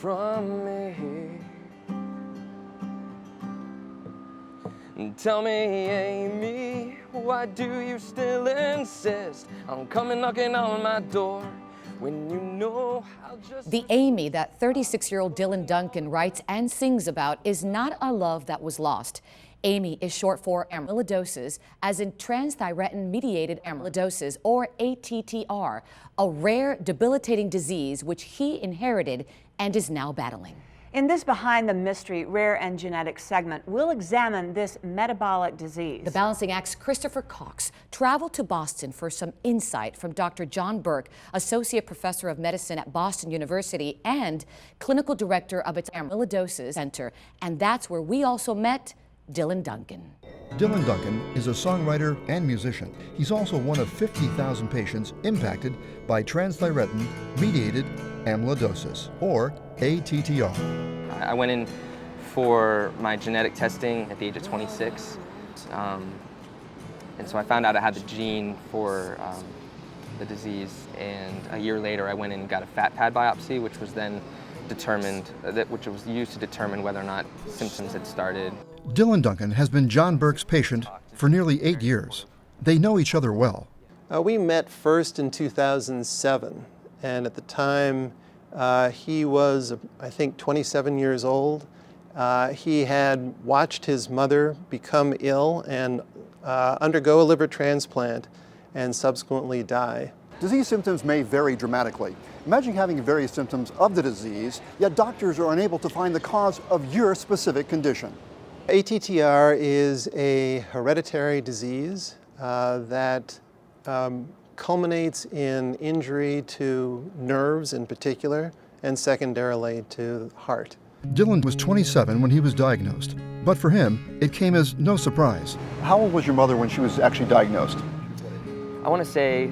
from me. Tell me, Amy, why do you still insist on coming knocking on my door when you know I'll just... The Amy that 36-year-old Dylan Duncan writes and sings about is not a love that was lost. Amy is short for amyloidosis, as in transthyretin-mediated amyloidosis, or ATTR, a rare, debilitating disease which he inherited and is now battling. In this Behind the Mystery Rare and Genetic segment, we'll examine this metabolic disease. The Balancing Act's Christopher Cox traveled to Boston for some insight from Dr. John Burke, Associate Professor of Medicine at Boston University and Clinical Director of its Amyloidosis Center. And that's where we also met Dylan Duncan. Dylan Duncan is a songwriter and musician. He's also one of 50,000 patients impacted by transthyretin-mediated amyloidosis, or ATTR. I went in for my genetic testing at the age of 26, and so I found out I had the gene for the disease, and a year later I went in and got a fat pad biopsy, which was then determined, which was used to determine whether or not symptoms had started. Dylan Duncan has been John Burke's patient for nearly 8 years. They know each other well. We met first in 2007, and at the time he was, I think, 27 years old. He had watched his mother become ill and undergo a liver transplant and subsequently die. Disease symptoms may vary dramatically. Imagine having various symptoms of the disease, yet doctors are unable to find the cause of your specific condition. ATTR is a hereditary disease that culminates in injury to nerves in particular, and secondarily to heart. Dylan was 27 when he was diagnosed, but for him, it came as no surprise. How old was your mother when she was actually diagnosed? I want to say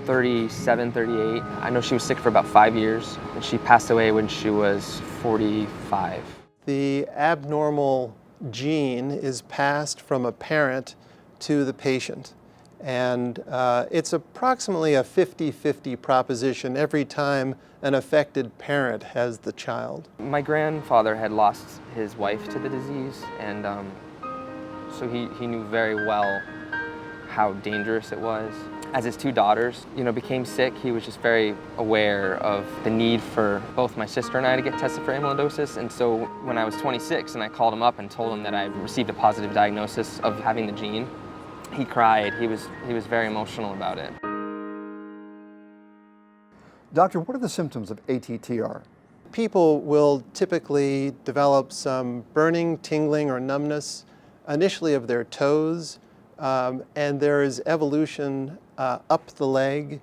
37, 38. I know she was sick for about 5 years, and she passed away when she was 45. The abnormal gene is passed from a parent to the patient. And it's approximately a 50-50 proposition every time an affected parent has the child. My grandfather had lost his wife to the disease, and so he knew very well how dangerous it was. As his 2 daughters, became sick, he was just very aware of the need for both my sister and I to get tested for amyloidosis. And so when I was 26 and I called him up and told him that I received a positive diagnosis of having the gene, he cried. He was very emotional about it. Doctor, what are the symptoms of ATTR? People will typically develop some burning, tingling, or numbness initially of their toes, and there is evolution up the leg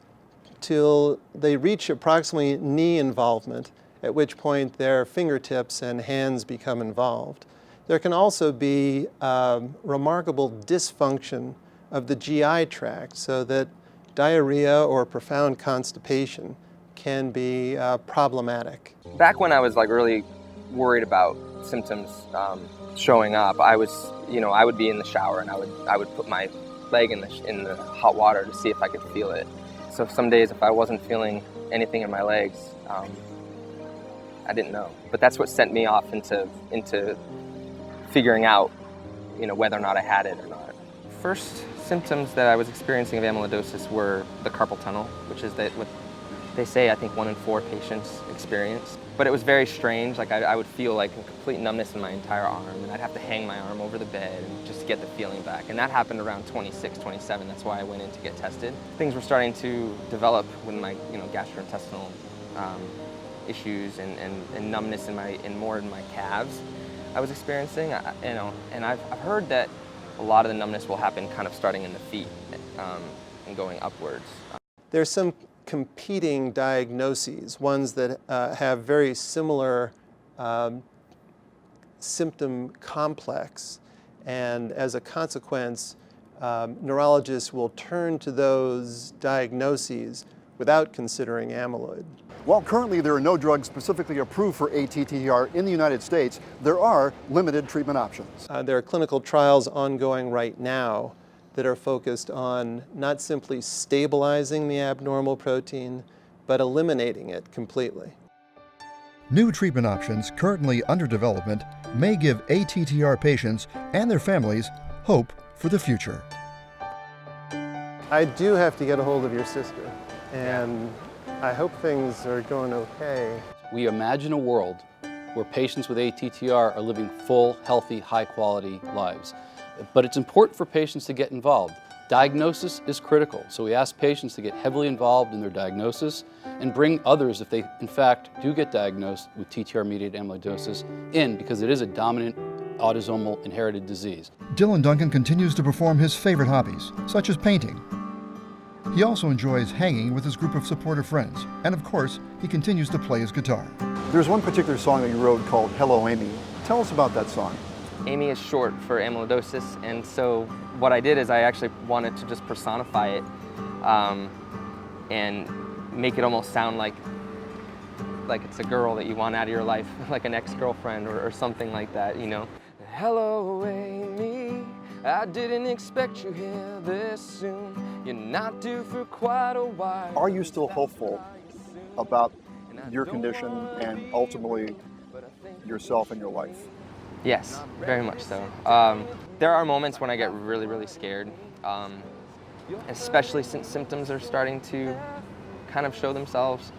till they reach approximately knee involvement, at which point their fingertips and hands become involved. There can also be remarkable dysfunction of the GI tract, so that diarrhea or profound constipation can be problematic. Back when I was really worried about symptoms showing up, I would be in the shower and I would put my leg in the hot water to see if I could feel it. So some days if I wasn't feeling anything in my legs, I didn't know. But that's what sent me off into figuring out, whether or not I had it or not. First symptoms that I was experiencing of amyloidosis were the carpal tunnel, which is what they say I think 1 in 4 patients experience. But it was very strange. I would feel like a complete numbness in my entire arm, and I'd have to hang my arm over the bed and just to get the feeling back. And that happened around 26, 27. That's why I went in to get tested. Things were starting to develop with my gastrointestinal issues and numbness more in my calves. I was experiencing, and I've heard that a lot of the numbness will happen kind of starting in the feet and going upwards. There's some competing diagnoses, ones that have very similar symptom complex, and as a consequence, neurologists will turn to those diagnoses without considering amyloid. While currently there are no drugs specifically approved for ATTR in the United States, there are limited treatment options. There are clinical trials ongoing right now that are focused on not simply stabilizing the abnormal protein, but eliminating it completely. New treatment options currently under development may give ATTR patients and their families hope for the future. I do have to get a hold of your sister, and I hope things are going okay. We imagine a world where patients with ATTR are living full, healthy, high-quality lives. But it's important for patients to get involved. Diagnosis is critical, so we ask patients to get heavily involved in their diagnosis and bring others, if they in fact do get diagnosed with TTR-mediated amyloidosis, in, because it is a dominant autosomal inherited disease. Dylan Duncan continues to perform his favorite hobbies, such as painting. He also enjoys hanging with his group of supportive friends, and of course, he continues to play his guitar. There's one particular song that you wrote called Hello, Amy. Tell us about that song. Amy is short for amyloidosis, and so what I did is I actually wanted to just personify it and make it almost sound like it's a girl that you want out of your life, like an ex-girlfriend or something like that, you know. Hello, Amy, I didn't expect you here this soon. You're not due for quite a while. Are you still hopeful about your condition and ultimately yourself and your life? Yes, very much so. There are moments when I get really, really scared, especially since symptoms are starting to kind of show themselves,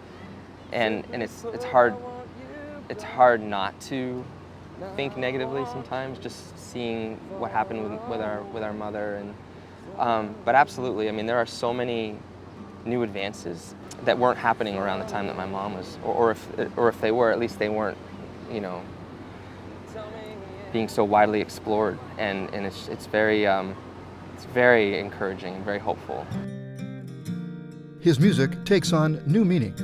and it's hard not to think negatively sometimes, just seeing what happened with our mother, and but absolutely, I mean, there are so many new advances that weren't happening around the time that my mom was, or if they were, at least they weren't, you know, being so widely explored, and it's very encouraging and very hopeful. His music takes on new meaning.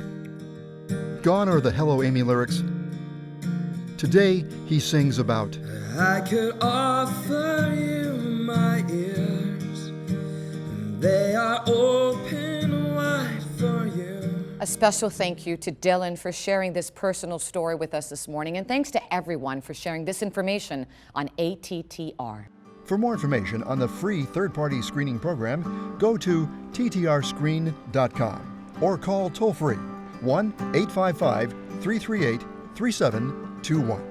Gone are the Hello Amy lyrics. Today he sings about I could offer you my ears, and they are open wide for you. A special thank you to Dylan for sharing this personal story with us this morning, and thanks to everyone for sharing this information on ATTR. For more information on the free third-party screening program, go to ttrscreen.com or call toll-free 1-855-338-3721.